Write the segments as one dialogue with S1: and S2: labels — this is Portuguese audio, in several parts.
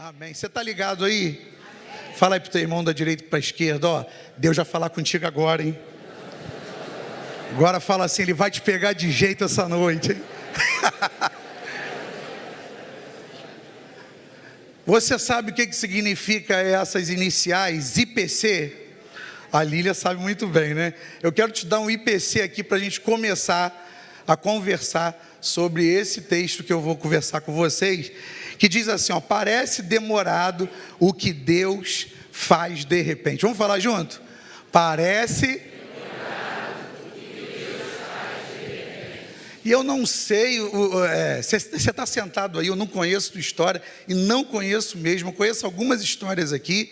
S1: Amém. Você está ligado aí? Amém. Fala aí para o teu irmão da direita para a esquerda, ó. Deus vai falar contigo agora, hein? Agora fala assim, Ele vai te pegar de jeito essa noite, hein? Você sabe o que significa essas iniciais IPC? A Lília sabe muito bem, né? Eu quero te dar um IPC aqui para a gente começar a conversar sobre esse texto que eu vou conversar com vocês, que diz assim, ó, parece demorado o que Deus faz de repente. Vamos falar junto? Parece demorado o que Deus faz de repente. E eu não sei, você está sentado aí, eu não conheço tua história, e não conheço mesmo, eu conheço algumas histórias aqui,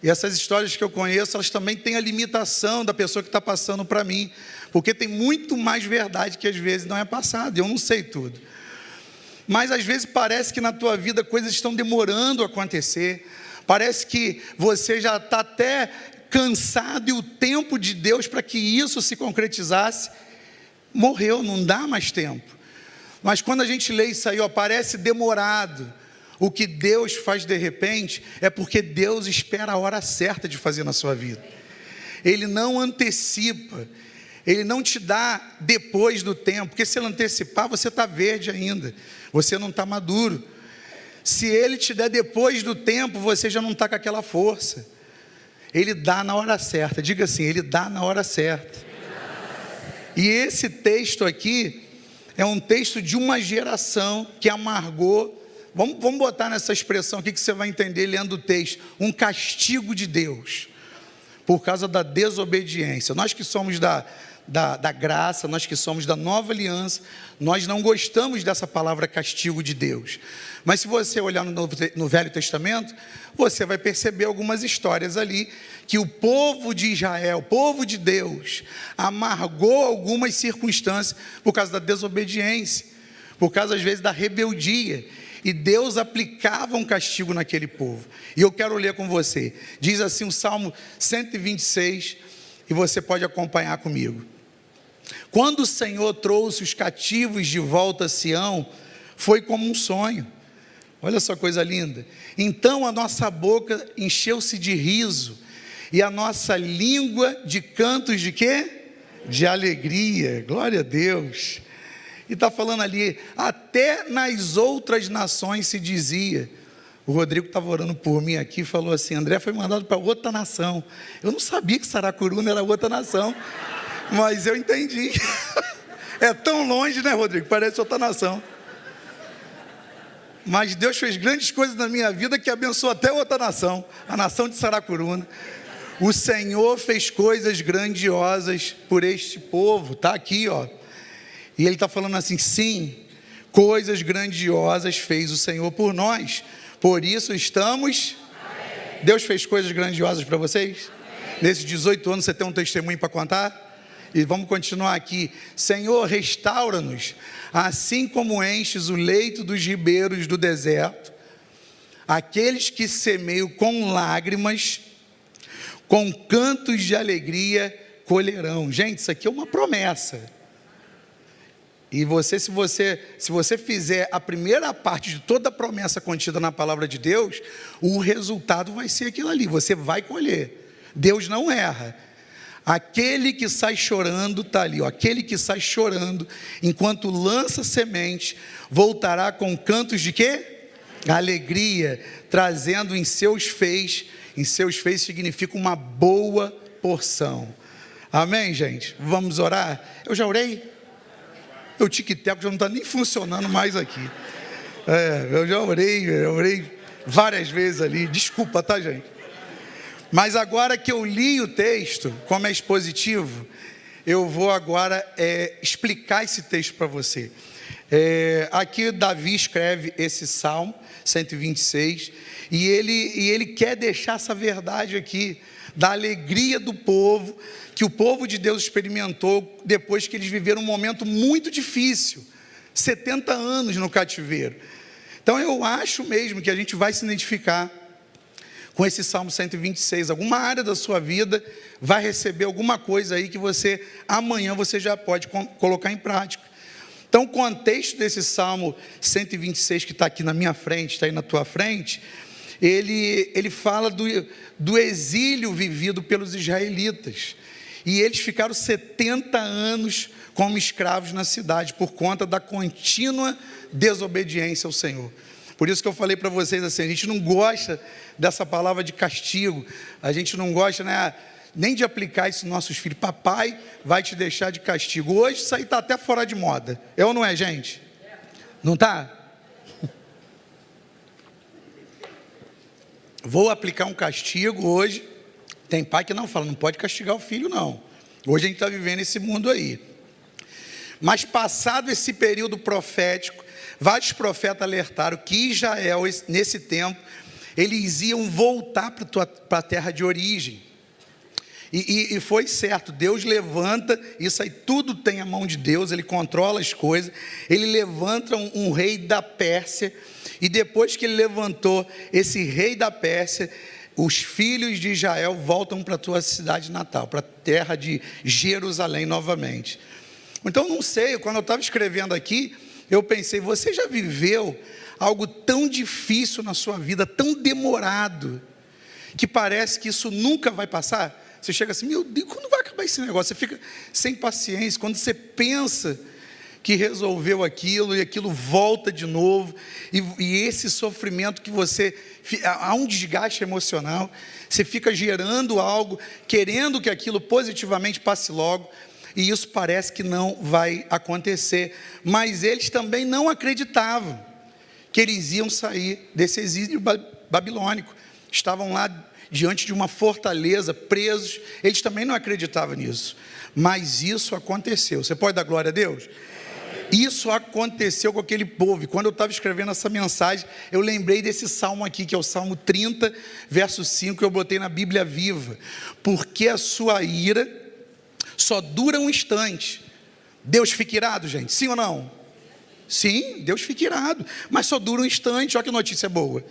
S1: e essas histórias que eu conheço, elas também têm a limitação da pessoa que está passando para mim, porque tem muito mais verdade que às vezes não é passado, eu não sei tudo. Mas às vezes parece que na tua vida coisas estão demorando a acontecer, parece que você já está até cansado e o tempo de Deus para que isso se concretizasse, morreu, não dá mais tempo. Mas quando a gente lê isso aí, ó, parece demorado, o que Deus faz de repente, é porque Deus espera a hora certa de fazer na sua vida. Ele não antecipa, Ele não te dá depois do tempo, porque se Ele antecipar, você está verde ainda, você não está maduro. Se Ele te der depois do tempo, você já não está com aquela força. Ele dá na hora certa, diga assim, Ele dá na hora certa. E esse texto aqui, é um texto de uma geração que amargou, vamos botar nessa expressão aqui que você vai entender lendo o texto, um castigo de Deus, por causa da desobediência. Nós que somos da graça, nós que somos da nova aliança, nós não gostamos dessa palavra castigo de Deus. Mas se você olhar no Velho Testamento, você vai perceber algumas histórias ali, que o povo de Israel, o povo de Deus, amargou algumas circunstâncias por causa da desobediência, por causa às vezes da rebeldia, e Deus aplicava um castigo naquele povo. E eu quero ler com você, diz assim o Salmo 126, e você pode acompanhar comigo. Quando o Senhor trouxe os cativos de volta a Sião, foi como um sonho. Olha só coisa linda. Então a nossa boca encheu-se de riso, e a nossa língua de cantos de quê? De alegria. Glória a Deus. E está falando ali, até nas outras nações se dizia. O Rodrigo estava orando por mim aqui e falou assim, André foi mandado para outra nação. Eu não sabia que Saracuruna era outra nação, mas eu entendi. É tão longe, né, Rodrigo? Parece outra nação. Mas Deus fez grandes coisas na minha vida que abençoou até outra nação, a nação de Saracuruna. O Senhor fez coisas grandiosas por este povo, está aqui, ó. E ele está falando assim, sim, coisas grandiosas fez o Senhor por nós, por isso estamos... Amém. Deus fez coisas grandiosas para vocês? Amém. Nesses 18 anos você tem um testemunho para contar? E vamos continuar aqui. Senhor, restaura-nos, assim como enches o leito dos ribeiros do deserto, aqueles que semeiam com lágrimas, com cantos de alegria colherão. Gente, isso aqui é uma promessa. E se você fizer a primeira parte de toda a promessa contida na palavra de Deus, o resultado vai ser aquilo ali, você vai colher. Deus não erra. Aquele que sai chorando, está ali, ó, aquele que sai chorando, enquanto lança semente, voltará com cantos de quê? Alegria, trazendo em seus feixes significa uma boa porção. Amém, gente? Vamos orar? Eu já orei? O tic-tac já não está nem funcionando mais aqui. Eu já orei várias vezes ali, desculpa, tá, gente? Mas agora que eu li o texto, como é expositivo, eu vou agora explicar esse texto para você. Aqui Davi escreve esse Salmo 126, e ele quer deixar essa verdade aqui, da alegria do povo, que o povo de Deus experimentou depois que eles viveram um momento muito difícil, 70 anos no cativeiro. Então eu acho mesmo que a gente vai se identificar com esse Salmo 126, alguma área da sua vida vai receber alguma coisa aí que amanhã você já pode colocar em prática. Então, o contexto desse Salmo 126 que está aqui na minha frente, está aí na tua frente, ele fala do exílio vivido pelos israelitas. E eles ficaram 70 anos como escravos na cidade, por conta da contínua desobediência ao Senhor. Por isso que eu falei para vocês assim, a gente não gosta dessa palavra de castigo, a gente não gosta, né, nem de aplicar isso nos nossos filhos. Papai vai te deixar de castigo. Hoje isso aí está até fora de moda. É ou não é, gente? Não está? Vou aplicar um castigo hoje. Tem pai que não fala, não pode castigar o filho, não. Hoje a gente está vivendo esse mundo aí. Mas passado esse período profético, vários profetas alertaram que Israel, nesse tempo, eles iam voltar para a terra de origem. E foi certo, Deus levanta, isso aí tudo tem a mão de Deus, Ele controla as coisas. Ele levanta um rei da Pérsia, e depois que ele levantou esse rei da Pérsia, os filhos de Israel voltam para a tua cidade natal, para a terra de Jerusalém novamente. Então, não sei, quando eu estava escrevendo aqui, eu pensei, você já viveu algo tão difícil na sua vida, tão demorado, que parece que isso nunca vai passar? Você chega assim, meu Deus, quando vai acabar esse negócio? Você fica sem paciência, quando você pensa que resolveu aquilo, e aquilo volta de novo, e esse sofrimento que você, há um desgaste emocional, você fica gerando algo, querendo que aquilo positivamente passe logo, e isso parece que não vai acontecer. Mas eles também não acreditavam que eles iam sair desse exílio babilônico. Estavam lá diante de uma fortaleza, presos. Eles também não acreditavam nisso. Mas isso aconteceu. Você pode dar glória a Deus? Isso aconteceu com aquele povo. E quando eu estava escrevendo essa mensagem, eu lembrei desse salmo aqui, que é o Salmo 30, verso 5, que eu botei na Bíblia Viva. Porque a sua ira só dura um instante. Deus fica irado, gente? Sim ou não? Sim, Deus fica irado. Mas só dura um instante. Olha que notícia boa.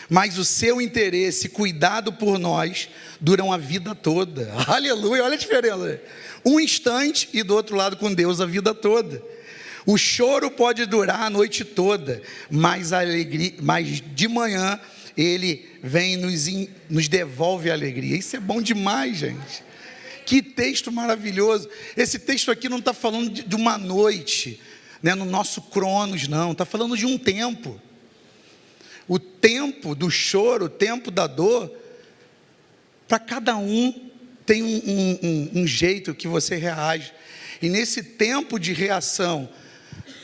S1: Mas o seu interesse, cuidado por nós, duram a vida toda. Aleluia, olha a diferença. Um instante e do outro lado com Deus a vida toda. O choro pode durar a noite toda, mas a alegria, mas de manhã Ele vem e nos devolve a alegria. Isso é bom demais, gente. Que texto maravilhoso. Esse texto aqui não está falando de uma noite, né, no nosso Cronos, não. Está falando de um tempo. O tempo do choro, o tempo da dor, para cada um tem um jeito que você reage. E nesse tempo de reação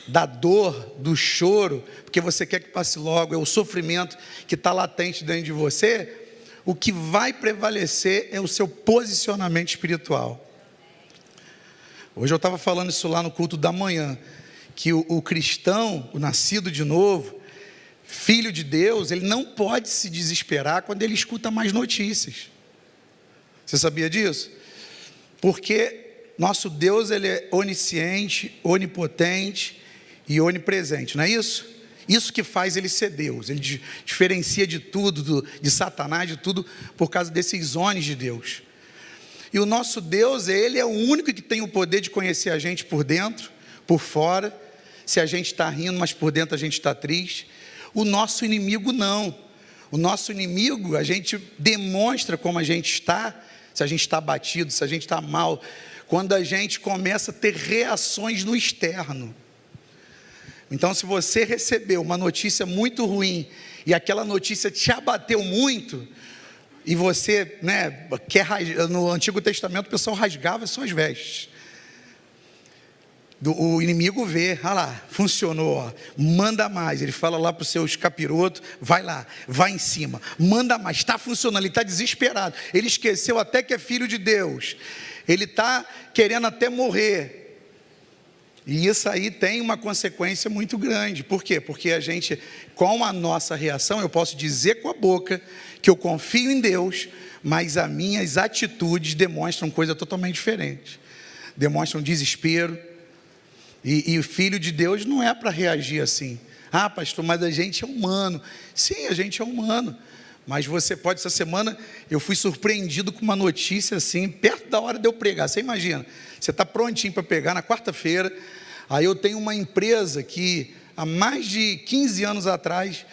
S1: da dor, do choro, porque você quer que passe logo, é o sofrimento que está latente dentro de você, o que vai prevalecer é o seu posicionamento espiritual. Hoje eu estava falando isso lá no culto da manhã, que o cristão, o nascido de novo, filho de Deus, ele não pode se desesperar quando ele escuta mais notícias. Você sabia disso? Porque nosso Deus, ele é onisciente, onipotente e onipresente, não é isso? Isso que faz ele ser Deus. Ele diferencia de tudo, de Satanás, de tudo, por causa desses ones de Deus. E o nosso Deus, ele é o único que tem o poder de conhecer a gente por dentro, por fora. Se a gente está rindo, mas por dentro a gente está triste. O nosso inimigo não. O nosso inimigo, a gente demonstra como a gente está, se a gente está abatido, se a gente está mal, quando a gente começa a ter reações no externo. Então, se você recebeu uma notícia muito ruim, e aquela notícia te abateu muito, e você, né, no Antigo Testamento o pessoal rasgava as suas vestes. O inimigo vê, olha lá, funcionou, ó, manda mais. Ele fala lá para os seus capirotos, vai lá, vai em cima, manda mais, está funcionando, ele está desesperado, ele esqueceu até que é filho de Deus, ele está querendo até morrer. E isso aí tem uma consequência muito grande. Por quê? Porque a gente, com a nossa reação, eu posso dizer com a boca que eu confio em Deus, mas as minhas atitudes demonstram coisa totalmente diferente, demonstram desespero. E o filho de Deus não é para reagir assim. Ah, pastor, mas a gente é humano. Sim, a gente é humano. Mas você pode, essa semana, eu fui surpreendido com uma notícia assim, perto da hora de eu pregar. Você imagina, você está prontinho para pregar na quarta-feira, Aí eu tenho uma empresa que há mais de 15 anos atrás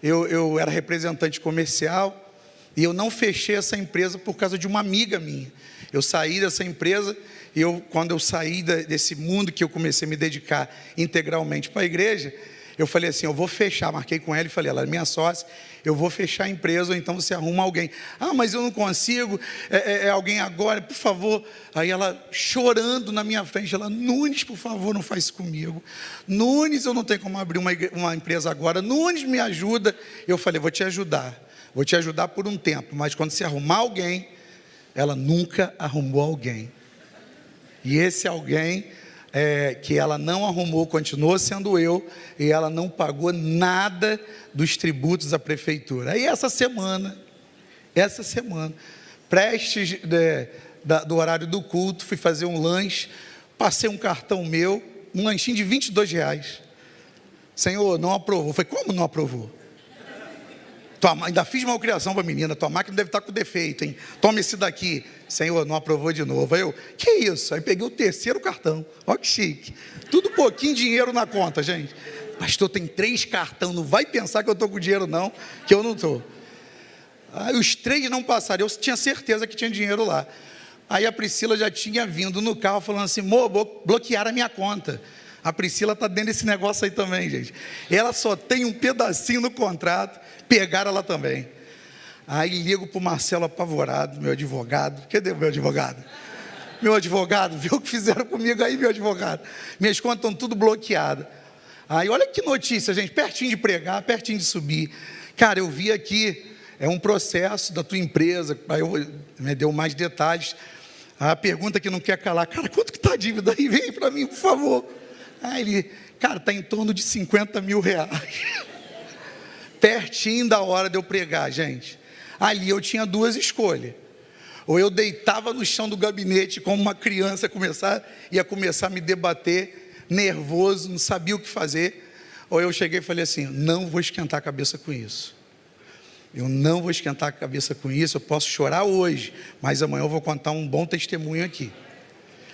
S1: eu era representante comercial e eu não fechei essa empresa por causa de uma amiga minha. Eu saí dessa empresa e quando eu saí desse mundo que eu comecei a me dedicar integralmente para a igreja, eu falei assim, eu vou fechar, marquei com ela e falei, ela é minha sócia, eu vou fechar a empresa, ou então você arruma alguém. Ah, mas eu não consigo, é alguém agora, por favor. Aí ela chorando na minha frente, ela, Nunes, por favor, não faz isso comigo. Nunes, eu não tenho como abrir uma empresa agora. Nunes, me ajuda. Eu falei, vou te ajudar por um tempo, mas quando você arrumar alguém, ela nunca arrumou alguém. E esse alguém que ela não arrumou, continuou sendo eu, e ela não pagou nada dos tributos à prefeitura. Aí essa semana, prestes do horário do culto, fui fazer um lanche, passei um cartão meu, um lanchinho de R$22. Senhor, não aprovou. Eu falei, como não aprovou? Ainda fiz malcriação para a menina, tua máquina deve estar com defeito, hein? Toma esse daqui. Senhor, não aprovou de novo. Aí eu, que isso? Aí peguei o terceiro cartão. Olha que chique. Tudo pouquinho dinheiro na conta, gente. Pastor, tem 3 cartões, não vai pensar que eu estou com dinheiro não, que eu não estou. Aí os 3 não passaram, eu tinha certeza que tinha dinheiro lá. Aí a Priscila já tinha vindo no carro falando assim, bloquearam a minha conta. A Priscila está dentro desse negócio aí também, gente. Ela só tem um pedacinho no contrato, pegaram ela também. Aí ligo para o Marcelo apavorado, meu advogado. Cadê o meu advogado? Meu advogado, viu o que fizeram comigo aí, meu advogado? Minhas contas estão tudo bloqueadas. Aí olha que notícia, gente, pertinho de pregar, pertinho de subir. Cara, eu vi aqui, é um processo da tua empresa, aí me deu mais detalhes. A pergunta que não quer calar, cara, quanto que está a dívida aí? Vem para mim, por favor. Aí ele, cara, está em torno de R$50 mil. Pertinho da hora de eu pregar, gente. Ali eu tinha 2 escolhas. Ou eu deitava no chão do gabinete como uma criança, ia começar a me debater, nervoso, não sabia o que fazer. Ou eu cheguei e falei assim, não vou esquentar a cabeça com isso. Eu não vou esquentar a cabeça com isso, eu posso chorar hoje, mas amanhã eu vou contar um bom testemunho aqui.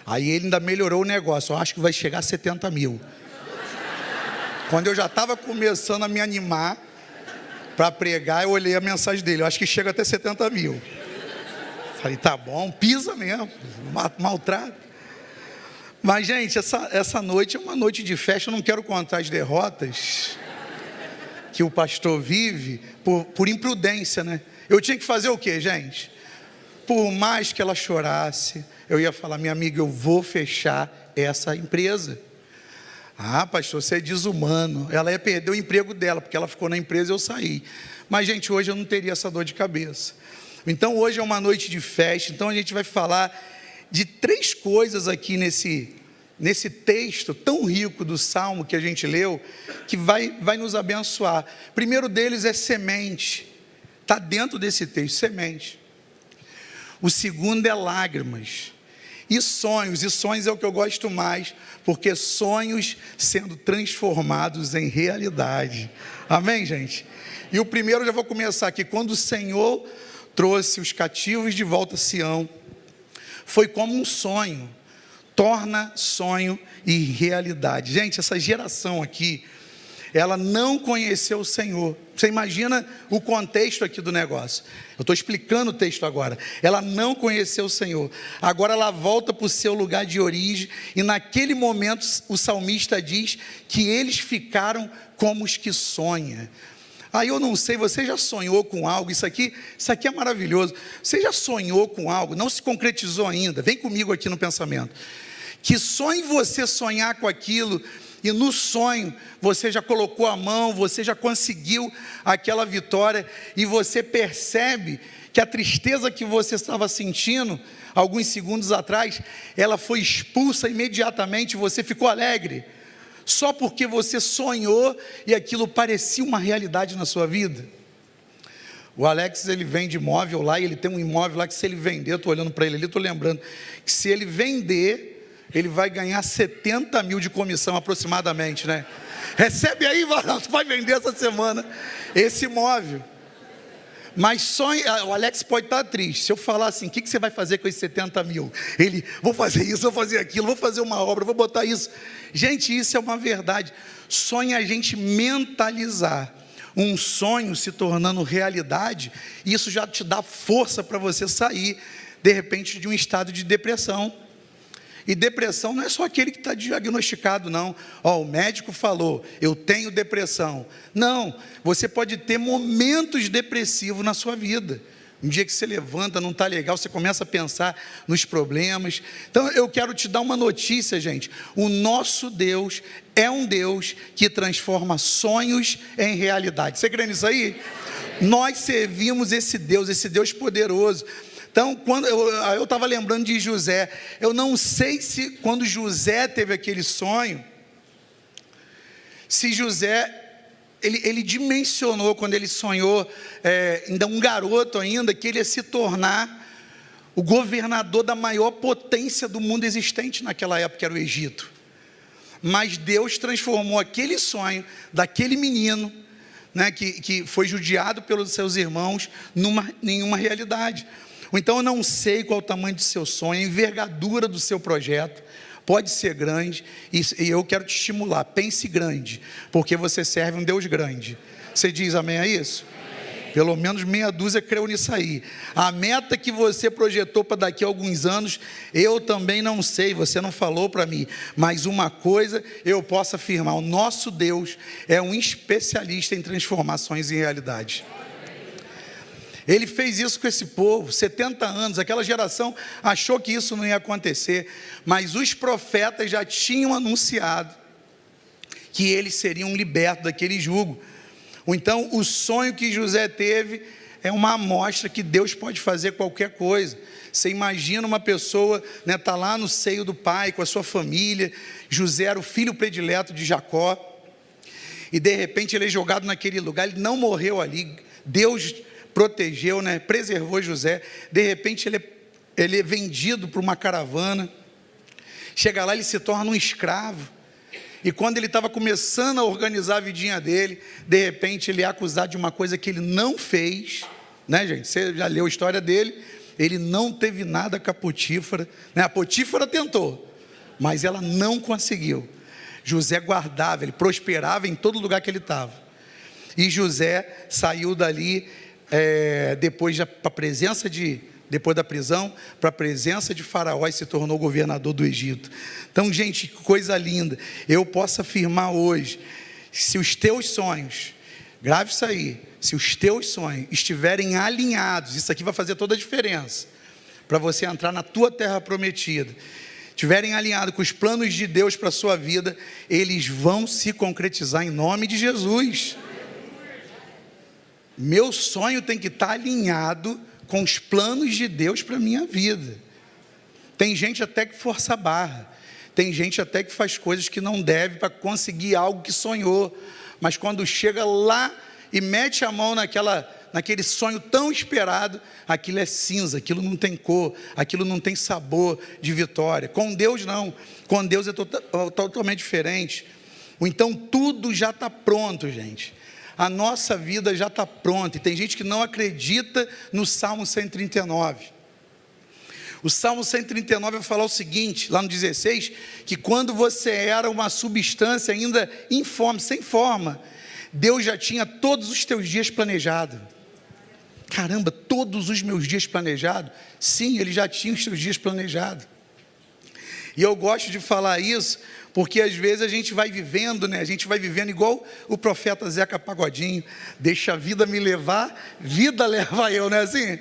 S1: Aí ele ainda melhorou o negócio, eu acho que vai chegar a 70 mil. Quando eu já estava começando a me animar para pregar, eu olhei a mensagem dele, eu acho que chega até 70 mil. Falei, tá bom, pisa mesmo, maltrata. Mas, gente, essa noite é uma noite de festa, eu não quero contar as derrotas que o pastor vive por imprudência, né? Eu tinha que fazer o quê, gente? Por mais que ela chorasse, eu ia falar, minha amiga, eu vou fechar essa empresa. Ah, pastor, você é desumano. Ela ia perder o emprego dela, porque ela ficou na empresa e eu saí. Mas, gente, hoje eu não teria essa dor de cabeça. Então, hoje é uma noite de festa. Então, a gente vai falar de 3 coisas aqui nesse texto tão rico do Salmo que a gente leu, que vai nos abençoar. Primeiro deles é semente. Está dentro desse texto, semente. O segundo é lágrimas. E sonhos é o que eu gosto mais, porque sonhos sendo transformados em realidade. Amém, gente? E o primeiro, já vou começar aqui. Quando o Senhor trouxe os cativos de volta a Sião, foi como um sonho, torna sonho e realidade. Gente, essa geração aqui, ela não conheceu o Senhor. Você imagina o contexto aqui do negócio. Eu estou explicando o texto agora. Ela não conheceu o Senhor. Agora ela volta para o seu lugar de origem. E naquele momento o salmista diz que eles ficaram como os que sonham. Aí eu não sei, você já sonhou com algo? Isso aqui é maravilhoso. Você já sonhou com algo? Não se concretizou ainda. Vem comigo aqui no pensamento. Que sonhe você sonhar com aquilo. E no sonho, você já colocou a mão, você já conseguiu aquela vitória, e você percebe que a tristeza que você estava sentindo, alguns segundos atrás, ela foi expulsa imediatamente, você ficou alegre, só porque você sonhou, e aquilo parecia uma realidade na sua vida. O Alex, ele vende imóvel lá, e ele tem um imóvel lá que se ele vender, eu estou olhando para ele ali, estou lembrando, que se ele vender, ele vai ganhar 70 mil de comissão aproximadamente, né? Recebe aí, varão, tu vai vender essa semana esse imóvel. Mas sonho, o Alex pode estar triste. Se eu falar assim, o que você vai fazer com esses 70 mil? Ele, vou fazer isso, vou fazer aquilo, vou fazer uma obra, vou botar isso. Gente, isso é uma verdade. Sonho é a gente mentalizar um sonho se tornando realidade, e isso já te dá força para você sair, de repente, de um estado de depressão. E depressão não é só aquele que está diagnosticado, não. O médico falou, eu tenho depressão. Não, você pode ter momentos depressivos na sua vida. Um dia que você levanta, não está legal, você começa a pensar nos problemas. Então, eu quero te dar uma notícia, gente. O nosso Deus é um Deus que transforma sonhos em realidade. Você crê nisso aí? Nós servimos esse Deus poderoso. Então, quando eu estava lembrando de José, eu não sei se quando José teve aquele sonho, se José, ele dimensionou quando ele sonhou, ainda um garoto ainda, que ele ia se tornar o governador da maior potência do mundo existente naquela época, que era o Egito. Mas Deus transformou aquele sonho daquele menino, né, que foi judiado pelos seus irmãos, em uma realidade. Então eu não sei qual o tamanho do seu sonho, a envergadura do seu projeto, pode ser grande, e eu quero te estimular, pense grande, porque você serve um Deus grande. Você diz amém a isso? Amém. Pelo menos meia dúzia creu nisso aí. A meta que você projetou para daqui a alguns anos, eu também não sei, você não falou para mim, mas uma coisa eu posso afirmar, o nosso Deus é um especialista em transformações em realidade. Ele fez isso com esse povo, 70 anos, aquela geração achou que isso não ia acontecer, mas os profetas já tinham anunciado que eles seriam libertos daquele jugo. Então, o sonho que José teve é uma amostra que Deus pode fazer qualquer coisa. Você imagina uma pessoa, né, tá lá no seio do pai, com a sua família, José era o filho predileto de Jacó, e de repente ele é jogado naquele lugar, ele não morreu ali, Deus protegeu, né, preservou José. De repente ele é vendido para uma caravana, chega lá, ele se torna um escravo, e quando ele estava começando a organizar a vidinha dele, de repente ele é acusado de uma coisa que ele não fez, né, gente? Você já leu a história dele, ele não teve nada com a Potífara, né? A Potífara tentou, mas ela não conseguiu. José guardava, ele prosperava em todo lugar que ele estava, e José saiu dali, depois da prisão, para a presença de Faraó, e se tornou governador do Egito. Então, gente, que coisa linda. Eu posso afirmar hoje, se os teus sonhos, grave isso aí, se os teus sonhos estiverem alinhados, isso aqui vai fazer toda a diferença, para você entrar na tua terra prometida, estiverem alinhados com os planos de Deus para a sua vida, eles vão se concretizar em nome de Jesus. Meu sonho tem que estar alinhado com os planos de Deus para a minha vida. Tem gente até que força a barra, tem gente até que faz coisas que não deve para conseguir algo que sonhou, mas quando chega lá e mete a mão naquele sonho tão esperado, aquilo é cinza, aquilo não tem cor, aquilo não tem sabor de vitória. Com Deus não, com Deus é totalmente diferente. Então tudo já está pronto, gente. A nossa vida já está pronta, e tem gente que não acredita no Salmo 139. O Salmo 139 vai falar o seguinte, lá no 16, que quando você era uma substância ainda informe, sem forma, Deus já tinha todos os teus dias planejados. Caramba, todos os meus dias planejados? Sim, Ele já tinha os teus dias planejados. E eu gosto de falar isso, porque às vezes a gente vai vivendo, né? A gente vai vivendo igual o profeta Zeca Pagodinho, deixa a vida me levar, vida leva eu, não é assim?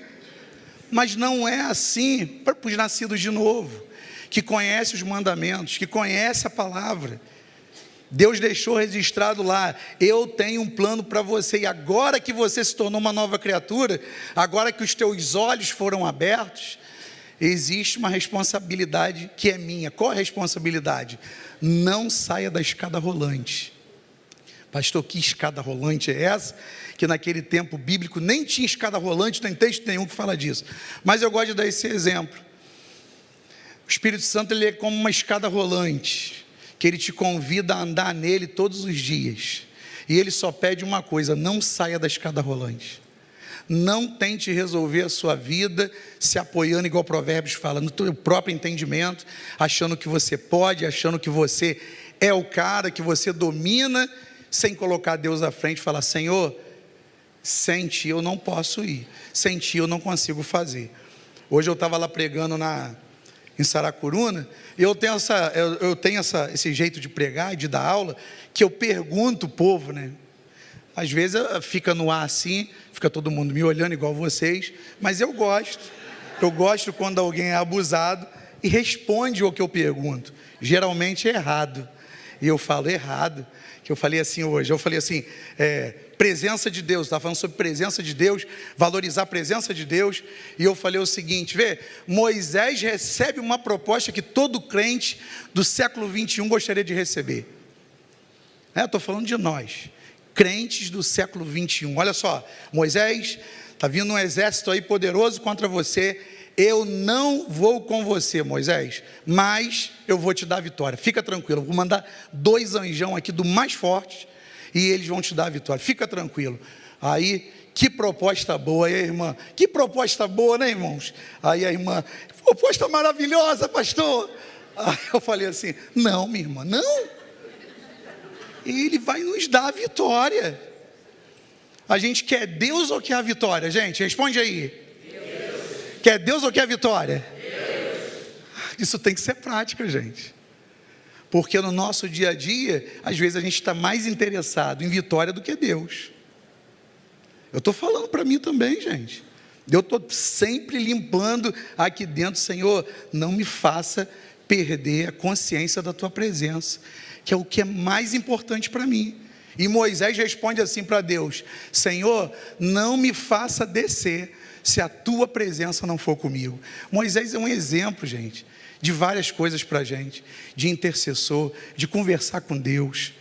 S1: Mas não é assim para os nascidos de novo, que conhece os mandamentos, que conhece a palavra. Deus deixou registrado lá, eu tenho um plano para você, e agora que você se tornou uma nova criatura, agora que os teus olhos foram abertos, existe uma responsabilidade que é minha. Qual é a responsabilidade? Não saia da escada rolante. Pastor, que escada rolante é essa? Que naquele tempo bíblico nem tinha escada rolante, não tem texto nenhum que fala disso, mas eu gosto de dar esse exemplo. O Espírito Santo, ele é como uma escada rolante, que ele te convida a andar nele todos os dias, e ele só pede uma coisa: não saia da escada rolante. Não tente resolver a sua vida se apoiando, igual Provérbios fala, no teu próprio entendimento, achando que você pode, achando que você é o cara, que você domina, sem colocar Deus à frente e falar: Senhor, sem ti eu não posso ir, sem ti eu não consigo fazer. Hoje eu estava lá pregando em Saracuruna, e eu tenho esse jeito de pregar e de dar aula, que eu pergunto o povo, né? Às vezes fica no ar assim, fica todo mundo me olhando igual vocês, mas eu gosto quando alguém é abusado e responde o que eu pergunto, geralmente é errado, e eu falo errado, que eu falei assim hoje, presença de Deus, estava falando sobre presença de Deus, valorizar a presença de Deus, e eu falei o seguinte: Moisés recebe uma proposta que todo crente do século 21 gostaria de receber. Estou falando de nós, crentes do século 21, olha só, Moisés, está vindo um exército aí poderoso contra você, eu não vou com você, Moisés, mas eu vou te dar a vitória, fica tranquilo, eu vou mandar 2 anjão aqui do mais forte, e eles vão te dar a vitória, fica tranquilo. Aí, que proposta boa, aí, irmã, que proposta boa, né, irmãos? Aí a irmã: proposta maravilhosa, pastor. Aí eu falei assim: não, minha irmã, não. Ele vai nos dar a vitória. A gente quer Deus ou quer a vitória, gente? Responde aí. Deus. Quer Deus ou quer a vitória? Deus. Isso tem que ser prática, gente. Porque no nosso dia a dia, às vezes a gente está mais interessado em vitória do que Deus. Eu estou falando para mim também, gente. Eu estou sempre limpando aqui dentro: Senhor, não me faça perder a consciência da tua presença, que é o que é mais importante para mim. E Moisés responde assim para Deus: Senhor, não me faça descer se a tua presença não for comigo. Moisés é um exemplo, gente, de várias coisas para a gente, de intercessor, de conversar com Deus.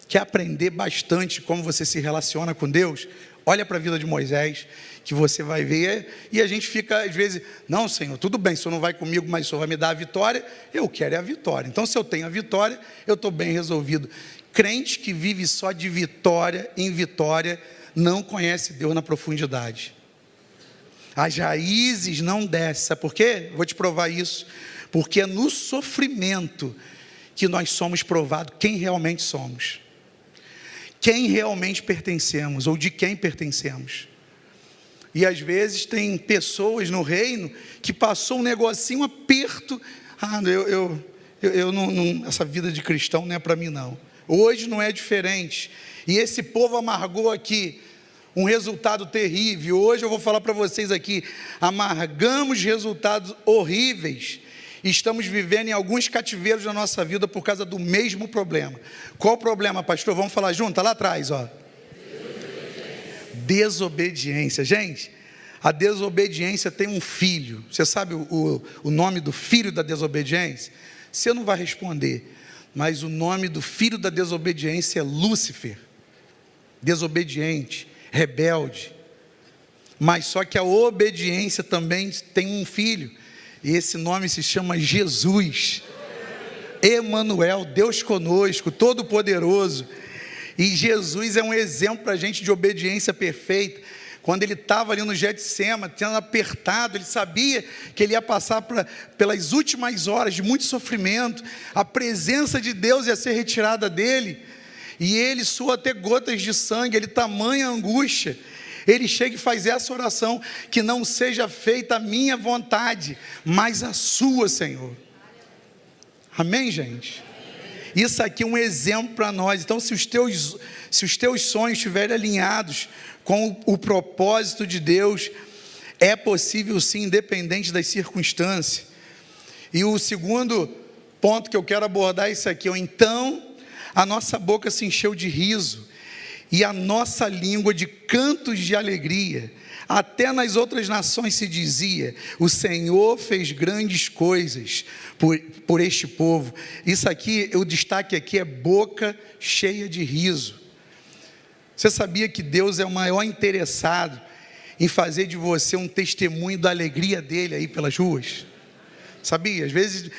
S1: Quer aprender bastante como você se relaciona com Deus? Olha para a vida de Moisés, que você vai ver, e a gente fica às vezes: não, Senhor, tudo bem, o Senhor não vai comigo, mas o Senhor vai me dar a vitória. Eu quero a vitória, então se eu tenho a vitória, eu estou bem resolvido. Crente que vive só de vitória em vitória, não conhece Deus na profundidade. As raízes não descem, sabe por quê? Vou te provar isso, porque é no sofrimento que nós somos provados quem realmente somos, quem realmente pertencemos, ou de quem pertencemos. E às vezes tem pessoas no reino que passou um negocinho, um aperto: essa vida de cristão não é para mim não. Hoje não é diferente, e esse povo amargou aqui um resultado terrível. Hoje eu vou falar para vocês aqui: amargamos resultados horríveis, estamos vivendo em alguns cativeiros da nossa vida por causa do mesmo problema. Qual o problema, pastor? Vamos falar junto, tá lá atrás, ó. Desobediência. Gente, a desobediência tem um filho. Você sabe o nome do filho da desobediência? Você não vai responder, mas o nome do filho da desobediência é Lúcifer. Desobediente, rebelde. Mas só que a obediência também tem um filho, e esse nome se chama Jesus. Emanuel, Deus conosco, Todo-Poderoso. E Jesus é um exemplo para a gente de obediência perfeita. Quando ele estava ali no Getsêmani, tendo apertado, ele sabia que ele ia passar pelas últimas horas de muito sofrimento, a presença de Deus ia ser retirada dele, e ele suou até gotas de sangue, ele tamanha angústia, ele chega e faz essa oração: que não seja feita a minha vontade, mas a sua, Senhor. Amém, gente? Isso aqui é um exemplo para nós. Então, se os teus sonhos estiverem alinhados com o propósito de Deus, é possível sim, independente das circunstâncias. E o segundo ponto que eu quero abordar é isso aqui: então a nossa boca se encheu de riso, e a nossa língua de cantos de alegria. Até nas outras nações se dizia: o Senhor fez grandes coisas por este povo. Isso aqui, o destaque aqui é boca cheia de riso. Você sabia que Deus é o maior interessado em fazer de você um testemunho da alegria dele aí pelas ruas? Sabia? Às vezes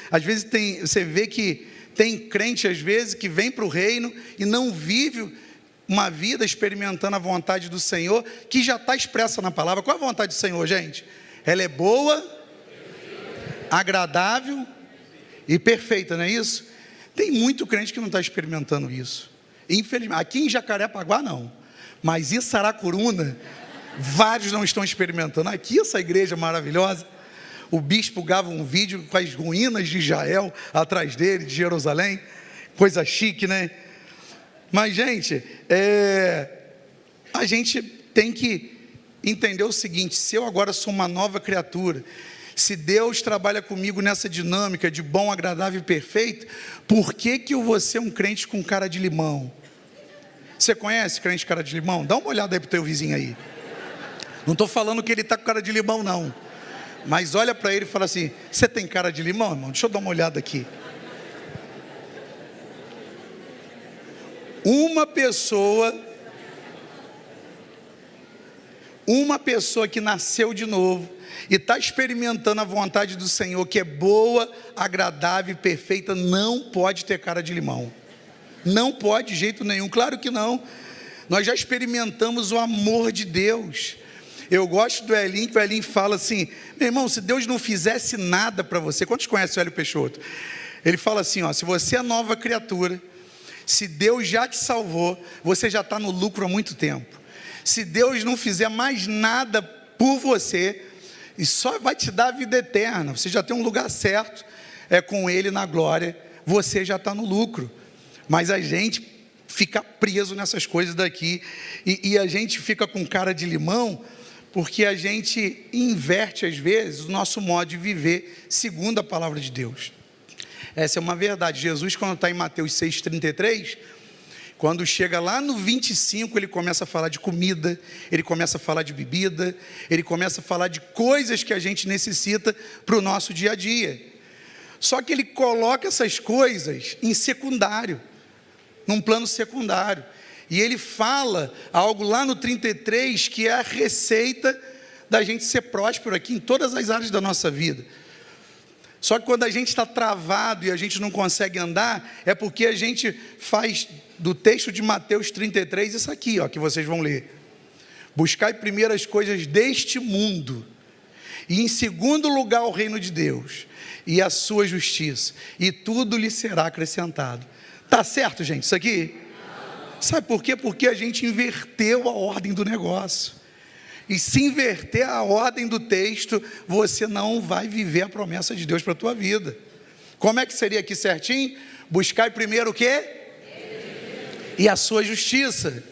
S1: você vê que tem crente às vezes que vem para o reino e não vive uma vida experimentando a vontade do Senhor, que já está expressa na palavra. Qual é a vontade do Senhor, gente? Ela é boa, agradável e perfeita, não é isso? Tem muito crente que não está experimentando isso. Infelizmente, aqui em Jacarepaguá não, mas em Saracuruna, vários não estão experimentando. Aqui essa igreja maravilhosa, o bispo gava um vídeo com as ruínas de Israel atrás dele, de Jerusalém, coisa chique, né? Mas, gente, a gente tem que entender o seguinte: se eu agora sou uma nova criatura, se Deus trabalha comigo nessa dinâmica de bom, agradável e perfeito, por que eu vou ser um crente com cara de limão? Você conhece crente cara de limão? Dá uma olhada aí para o teu vizinho aí. Não estou falando que ele está com cara de limão, não. Mas olha para ele e fala assim: você tem cara de limão, irmão? Deixa eu dar uma olhada aqui. Uma pessoa que nasceu de novo e está experimentando a vontade do Senhor, que é boa, agradável e perfeita, não pode ter cara de limão. Não pode de jeito nenhum, claro que não. Nós já experimentamos o amor de Deus. Eu gosto do Elinho, que o Elinho fala assim: meu irmão, se Deus não fizesse nada para você... Quantos conhecem o Hélio Peixoto? Ele fala assim, ó: se você é nova criatura, se Deus já te salvou, você já está no lucro há muito tempo. Se Deus não fizer mais nada por você, e só vai te dar a vida eterna, você já tem um lugar certo, com Ele na glória, você já está no lucro. Mas a gente fica preso nessas coisas daqui, e a gente fica com cara de limão, porque a gente inverte às vezes o nosso modo de viver segundo a palavra de Deus. Essa é uma verdade. Jesus, quando está em Mateus 6,33, quando chega lá no 25, ele começa a falar de comida, ele começa a falar de bebida, ele começa a falar de coisas que a gente necessita para o nosso dia a dia. Só que ele coloca essas coisas em secundário, num plano secundário. E ele fala algo lá no 33, que é a receita da gente ser próspero aqui em todas as áreas da nossa vida. Só que quando a gente está travado e a gente não consegue andar, é porque a gente faz do texto de Mateus 33, isso aqui, ó, que vocês vão ler: buscai primeiro as coisas deste mundo, e em segundo lugar o reino de Deus e a sua justiça, e tudo lhe será acrescentado. Tá certo, gente, isso aqui? Sabe por quê? Porque a gente inverteu a ordem do negócio. E se inverter a ordem do texto, você não vai viver a promessa de Deus para a tua vida. Como é que seria aqui certinho? Buscai primeiro o quê? E a sua justiça.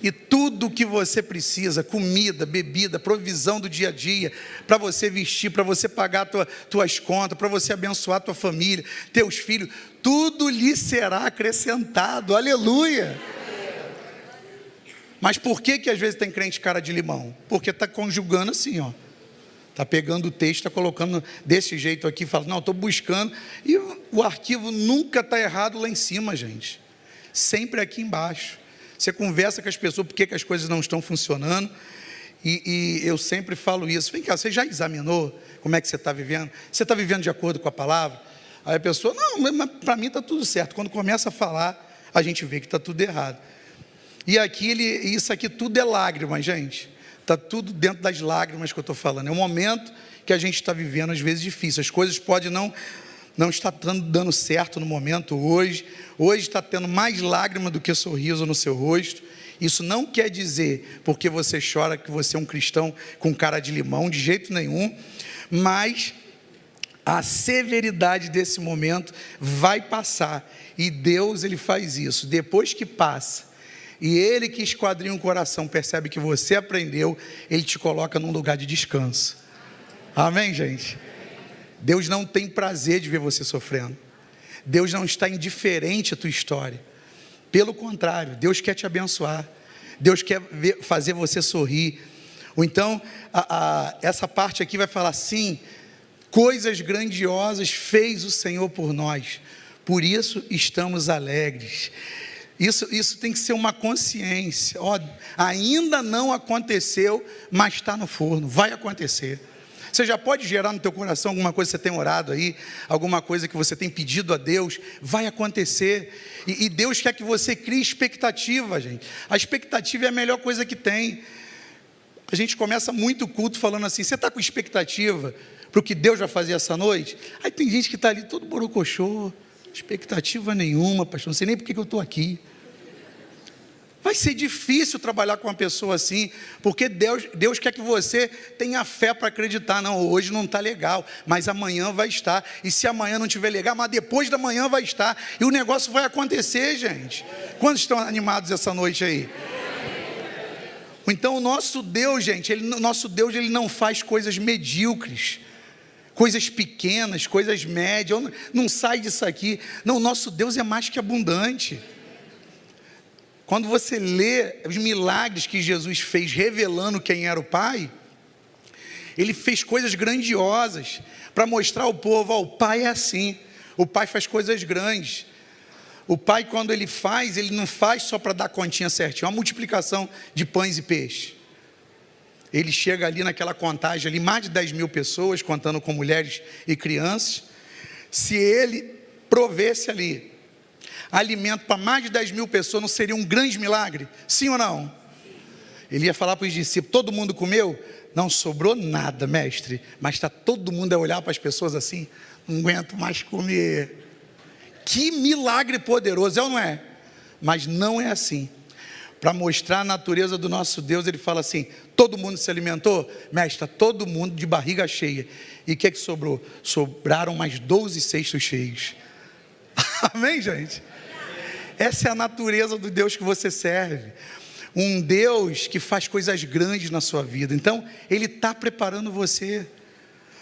S1: E tudo o que você precisa, comida, bebida, provisão do dia a dia, para você vestir, para você pagar tuas contas, para você abençoar tua família, teus filhos, tudo lhe será acrescentado. Aleluia! Mas por que às vezes tem crente cara de limão? Porque está conjugando assim, ó. Está pegando o texto, está colocando desse jeito aqui, fala: não, estou buscando. E o arquivo nunca está errado lá em cima, gente. Sempre aqui embaixo. Você conversa com as pessoas, por que as coisas não estão funcionando. E eu sempre falo isso: vem cá, você já examinou como é que você está vivendo? Você está vivendo de acordo com a palavra? Aí a pessoa: não, mas para mim está tudo certo. Quando começa a falar, a gente vê que está tudo errado. E aqui, isso aqui tudo é lágrima, gente. Está tudo dentro das lágrimas que eu estou falando. É um momento que a gente está vivendo, às vezes, difícil. As coisas podem não estar dando certo no momento hoje. Hoje está tendo mais lágrima do que sorriso no seu rosto. Isso não quer dizer, porque você chora, que você é um cristão com cara de limão, de jeito nenhum. Mas a severidade desse momento vai passar. E Deus, Ele faz isso. Depois que passa, e Ele que esquadrinha o coração percebe que você aprendeu, Ele te coloca num lugar de descanso. Amém, gente? Deus não tem prazer de ver você sofrendo. Deus não está indiferente à tua história. Pelo contrário, Deus quer te abençoar. Deus quer fazer você sorrir. Ou então, essa parte aqui vai falar assim: coisas grandiosas fez o Senhor por nós, por isso estamos alegres. Isso tem que ser uma consciência. Ó, ainda não aconteceu, mas está no forno, vai acontecer. Você já pode gerar no teu coração alguma coisa que você tem orado aí, alguma coisa que você tem pedido a Deus, vai acontecer. E Deus quer que você crie expectativa, gente. A expectativa é a melhor coisa que tem. A gente começa muito o culto falando assim, você está com expectativa para o que Deus vai fazer essa noite? Aí tem gente que está ali todo borocochô, expectativa nenhuma, pastor, não sei nem por que eu estou aqui. Vai ser difícil trabalhar com uma pessoa assim, porque Deus quer que você tenha fé para acreditar. Não, hoje não está legal, mas amanhã vai estar. E se amanhã não estiver legal, mas depois da manhã vai estar. E o negócio vai acontecer, gente. Quantos estão animados essa noite aí? Então o nosso Deus, gente, ele não faz coisas medíocres, coisas pequenas, coisas médias. Não sai disso aqui. Não, o nosso Deus é mais que abundante. Quando você lê os milagres que Jesus fez, revelando quem era o Pai, Ele fez coisas grandiosas, para mostrar ao povo, ó, o Pai é assim, o Pai faz coisas grandes. O Pai, quando Ele faz, Ele não faz só para dar continha certinho, uma multiplicação de pães e peixes. Ele chega ali naquela contagem, ali, mais de 10 mil pessoas, contando com mulheres e crianças. Se Ele provesse ali alimento para mais de 10 mil pessoas, não seria um grande milagre? Sim ou não? Ele ia falar para os discípulos, todo mundo comeu? Não sobrou nada, mestre. Mas está todo mundo a olhar para as pessoas assim, não aguento mais comer. Que milagre poderoso, é ou não é? Mas não é assim. Para mostrar a natureza do nosso Deus, Ele fala assim, todo mundo se alimentou? Mestre, está todo mundo de barriga cheia. E o que sobrou? Sobraram mais 12 cestos cheios. Amém, gente? Essa é a natureza do Deus que você serve. Um Deus que faz coisas grandes na sua vida. Então, Ele está preparando você.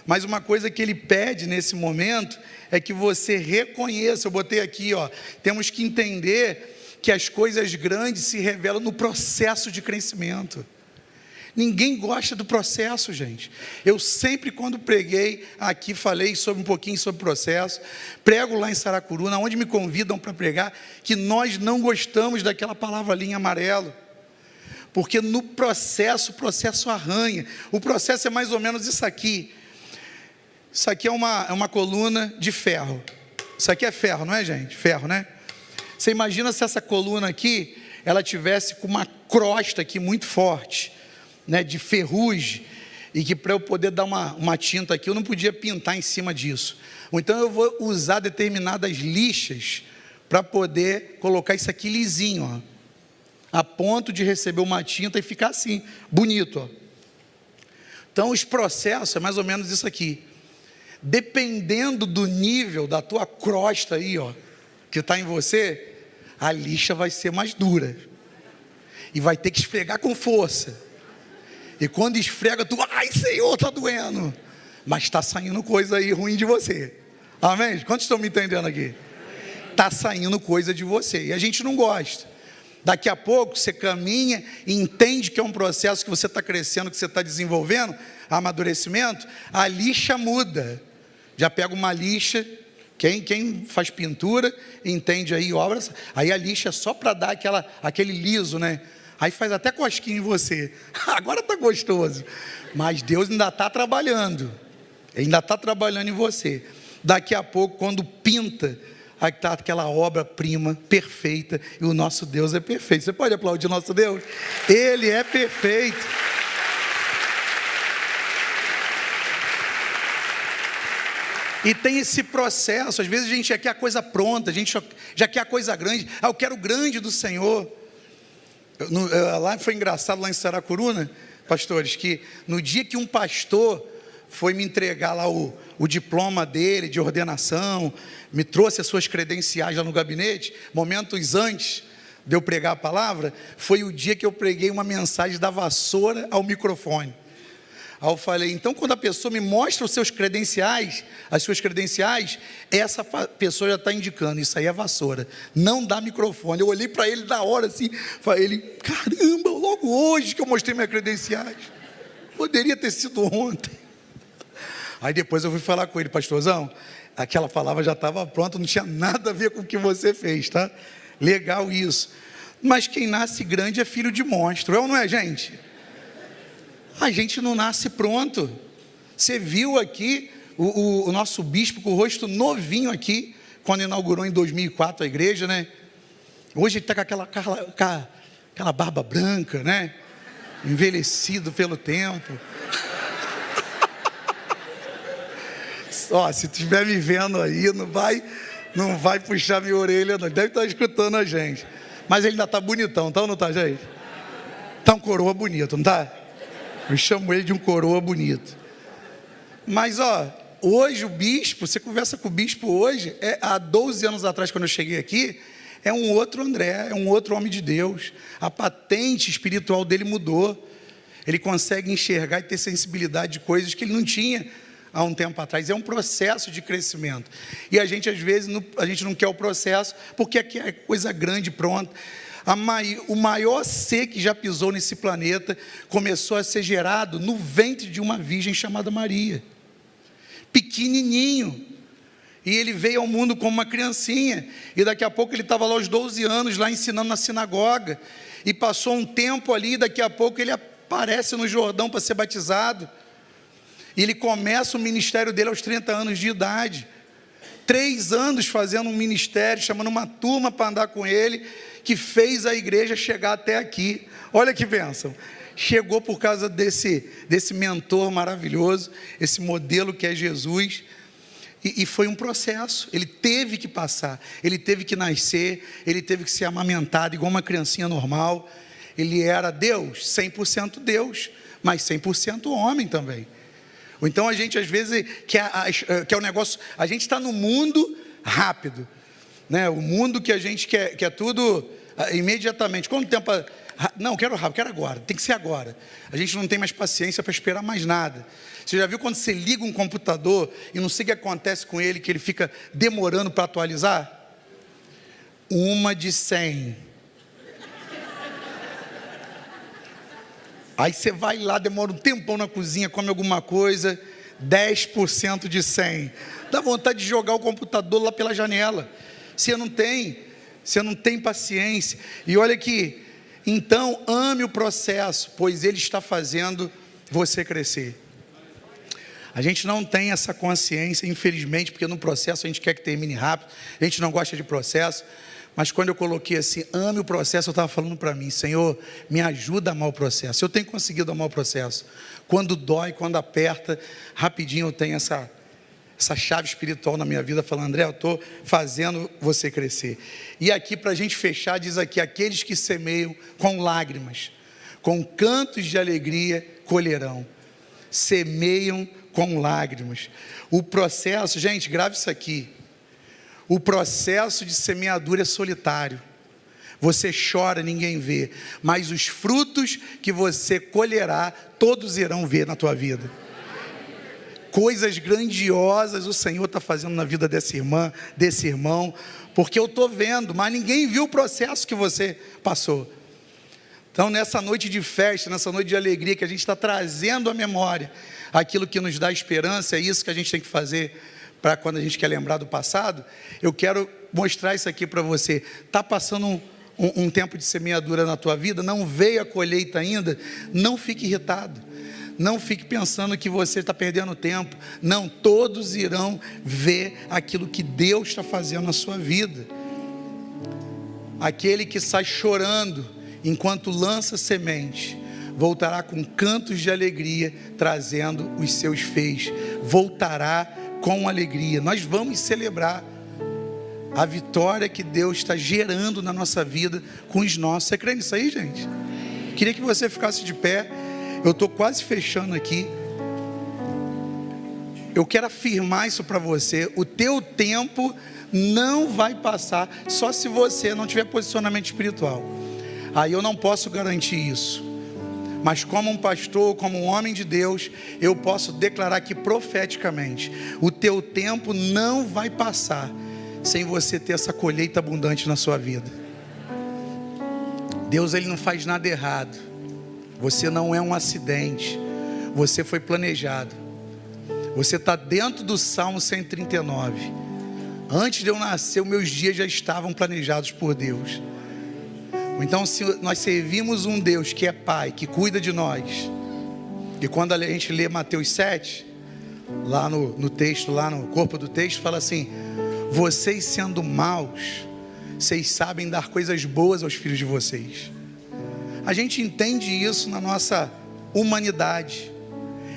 S1: Mas uma coisa que Ele pede nesse momento é que você reconheça. Eu botei aqui, ó, temos que entender que as coisas grandes se revelam no processo de crescimento. Ninguém gosta do processo, gente. Eu sempre, quando preguei aqui, falei um pouquinho sobre processo. Prego lá em Saracuruna, onde me convidam para pregar, que nós não gostamos daquela palavra ali em amarelo. Porque no processo, o processo arranha. O processo é mais ou menos isso aqui. Isso aqui é uma coluna de ferro. Isso aqui é ferro, não é, gente? Ferro, né? Você imagina se essa coluna aqui, ela tivesse com uma crosta aqui muito forte, né, de ferrugem, e que para eu poder dar uma tinta aqui, eu não podia pintar em cima disso. Ou então eu vou usar determinadas lixas para poder colocar isso aqui lisinho, ó, a ponto de receber uma tinta e ficar assim, bonito, ó. Então os processos é mais ou menos isso aqui. Dependendo do nível da tua crosta aí, ó, que está em você, a lixa vai ser mais dura e vai ter que esfregar com força. E quando esfrega, tu, ai Senhor, está doendo, mas está saindo coisa aí ruim de você. Amém? Quantos estão me entendendo aqui? Está saindo coisa de você e a gente não gosta. Daqui a pouco você caminha e entende que é um processo que você está crescendo, que você está desenvolvendo, amadurecimento, a lixa muda. Já pega uma lixa, quem faz pintura, entende aí obras, aí a lixa é só para dar aquele liso, né? Aí faz até cosquinha em você, agora está gostoso, mas Deus ainda está trabalhando, Ele ainda está trabalhando em você. Daqui a pouco, quando pinta, aí está aquela obra-prima perfeita, e o nosso Deus é perfeito. Você pode aplaudir o nosso Deus? Ele é perfeito. E tem esse processo, às vezes a gente já quer a coisa pronta, a gente já quer a coisa grande. Eu quero o grande do Senhor. Lá foi engraçado, lá em Saracuruna, pastores, que no dia que um pastor foi me entregar lá o diploma dele de ordenação, me trouxe as suas credenciais lá no gabinete, momentos antes de eu pregar a palavra, foi o dia que eu preguei uma mensagem da vassoura ao microfone. Aí eu falei, então quando a pessoa me mostra os seus credenciais, as suas credenciais, essa pessoa já está indicando, isso aí é vassoura, não dá microfone. Eu olhei para ele na hora assim, falei, ele, caramba, logo hoje que eu mostrei minhas credenciais, poderia ter sido ontem. Aí depois eu fui falar com ele, pastorzão, aquela palavra já estava pronta, não tinha nada a ver com o que você fez, tá? Legal isso. Mas quem nasce grande é filho de monstro, é ou não é, gente? A gente não nasce pronto. Você viu aqui o nosso bispo com o rosto novinho aqui, quando inaugurou em 2004 a igreja, né? Hoje ele está com aquela barba branca, né? Envelhecido pelo tempo. Ó, se estiver me vendo aí, não vai puxar minha orelha, não. Deve estar escutando a gente. Mas ele ainda está bonitão, tá ou não está, gente? Está um coroa bonito, não está? Eu chamo ele de um coroa bonito. Mas, ó, hoje o bispo, você conversa com o bispo hoje, há 12 anos atrás, quando eu cheguei aqui, é um outro André, é um outro homem de Deus. A patente espiritual dele mudou. Ele consegue enxergar e ter sensibilidade de coisas que ele não tinha há um tempo atrás. É um processo de crescimento. E a gente, às vezes, a gente não quer o processo, porque aqui é coisa grande, pronta. O maior ser que já pisou nesse planeta começou a ser gerado no ventre de uma virgem chamada Maria. Pequenininho. E ele veio ao mundo como uma criancinha. E daqui a pouco ele estava lá aos 12 anos, lá ensinando na sinagoga. E passou um tempo ali, e daqui a pouco ele aparece no Jordão para ser batizado. E ele começa o ministério dele aos 30 anos de idade. 3 anos fazendo um ministério, chamando uma turma para andar com ele, que fez a igreja chegar até aqui. Olha que bênção. Chegou por causa desse mentor maravilhoso, esse modelo que é Jesus. E foi um processo, ele teve que passar, ele teve que nascer, ele teve que ser amamentado igual uma criancinha normal. Ele era Deus, 100% Deus, mas 100% homem também. Então a gente às vezes quer o negócio, a gente está no mundo rápido, né? O mundo que a gente quer tudo imediatamente. Quanto tempo? Não, quero rápido, quero agora, tem que ser agora. A gente não tem mais paciência para esperar mais nada. Você já viu quando você liga um computador e não sei o que acontece com ele, que ele fica demorando para atualizar? 1 de 100. Aí você vai lá, demora um tempão na cozinha, come alguma coisa, 10% de 100. Dá vontade de jogar o computador lá pela janela. Você não tem paciência. E olha aqui, então ame o processo, pois ele está fazendo você crescer. A gente não tem essa consciência, infelizmente, porque no processo a gente quer que termine rápido, a gente não gosta de processo. Mas quando eu coloquei assim, ame o processo, eu estava falando para mim, Senhor, me ajuda a amar o processo. Eu tenho conseguido amar o processo. Quando dói, quando aperta, rapidinho eu tenho essa chave espiritual na minha vida, falando, André, eu estou fazendo você crescer. E aqui, para a gente fechar, diz aqui, aqueles que semeiam com lágrimas, com cantos de alegria, colherão. Semeiam com lágrimas. O processo, gente, grave isso aqui. O processo de semeadura é solitário. Você chora, ninguém vê. Mas os frutos que você colherá, todos irão ver na tua vida. Coisas grandiosas o Senhor está fazendo na vida dessa irmã, desse irmão. Porque eu estou vendo, mas ninguém viu o processo que você passou. Então, nessa noite de festa, nessa noite de alegria, que a gente está trazendo à memória aquilo que nos dá esperança, é isso que a gente tem que fazer para quando a gente quer lembrar do passado. Eu quero mostrar isso aqui para você. Está passando um tempo de semeadura na tua vida, não veio a colheita ainda, não fique irritado. Não fique pensando que você está perdendo tempo. Não, todos irão ver aquilo que Deus está fazendo na sua vida. Aquele que sai chorando enquanto lança semente, voltará com cantos de alegria, trazendo os seus feixes. Voltará com alegria. Nós vamos celebrar a vitória que Deus está gerando na nossa vida com os nossos. Você crê nisso aí, gente? Queria que você ficasse de pé. Eu estou quase fechando aqui. Eu quero afirmar isso para você. O teu tempo não vai passar só se você não tiver posicionamento espiritual. Aí eu não posso garantir isso. Mas como um pastor, como um homem de Deus, eu posso declarar aqui profeticamente: o teu tempo não vai passar sem você ter essa colheita abundante na sua vida. Deus, Ele não faz nada errado. Você não é um acidente. Você foi planejado. Você está dentro do Salmo 139. Antes de eu nascer, os meus dias já estavam planejados por Deus. Então, se nós servimos um Deus que é Pai, que cuida de nós, e quando a gente lê Mateus 7, lá no texto, lá no corpo do texto, fala assim: vocês sendo maus, vocês sabem dar coisas boas aos filhos de vocês. A gente entende isso na nossa humanidade.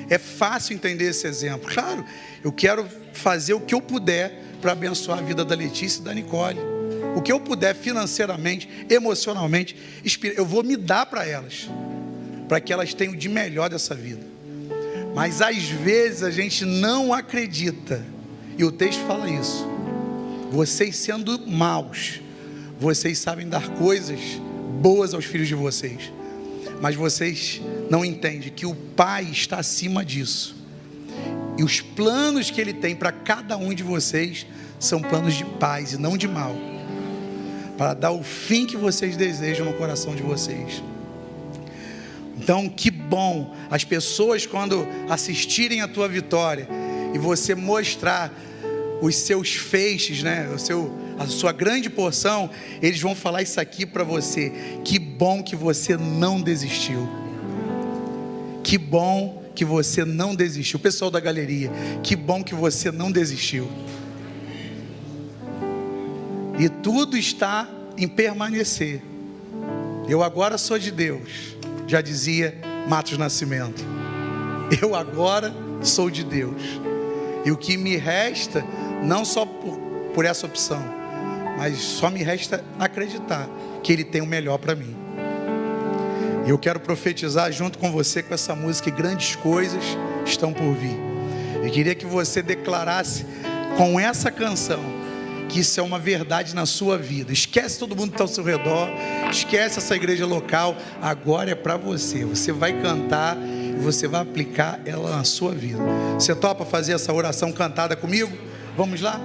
S1: É fácil entender esse exemplo. Claro, eu quero fazer o que eu puder para abençoar a vida da Letícia e da Nicole. O que eu puder financeiramente, emocionalmente, eu vou me dar para elas, para que elas tenham de melhor dessa vida. Mas às vezes a gente não acredita, e o texto fala isso: vocês sendo maus, vocês sabem dar coisas boas aos filhos de vocês, mas vocês não entendem que o Pai está acima disso, e os planos que Ele tem para cada um de vocês são planos de paz e não de mal, para dar o fim que vocês desejam no coração de vocês. Então, que bom as pessoas, quando assistirem a tua vitória e você mostrar os seus feixes, né, a sua grande porção, eles vão falar isso aqui para você: que bom que você não desistiu. Que bom que você não desistiu. O pessoal da galeria, que bom que você não desistiu. E tudo está em permanecer. Eu agora sou de Deus, já dizia Matos Nascimento. Eu agora sou de Deus. E o que me resta, não só por essa opção, mas só me resta acreditar que Ele tem o melhor para mim. E eu quero profetizar junto com você com essa música: grandes coisas estão por vir. Eu queria que você declarasse com essa canção que isso é uma verdade na sua vida. Esquece todo mundo que está ao seu redor, esquece essa igreja local. Agora é para você. Você vai cantar e você vai aplicar ela na sua vida. Você topa fazer essa oração cantada comigo? Vamos lá?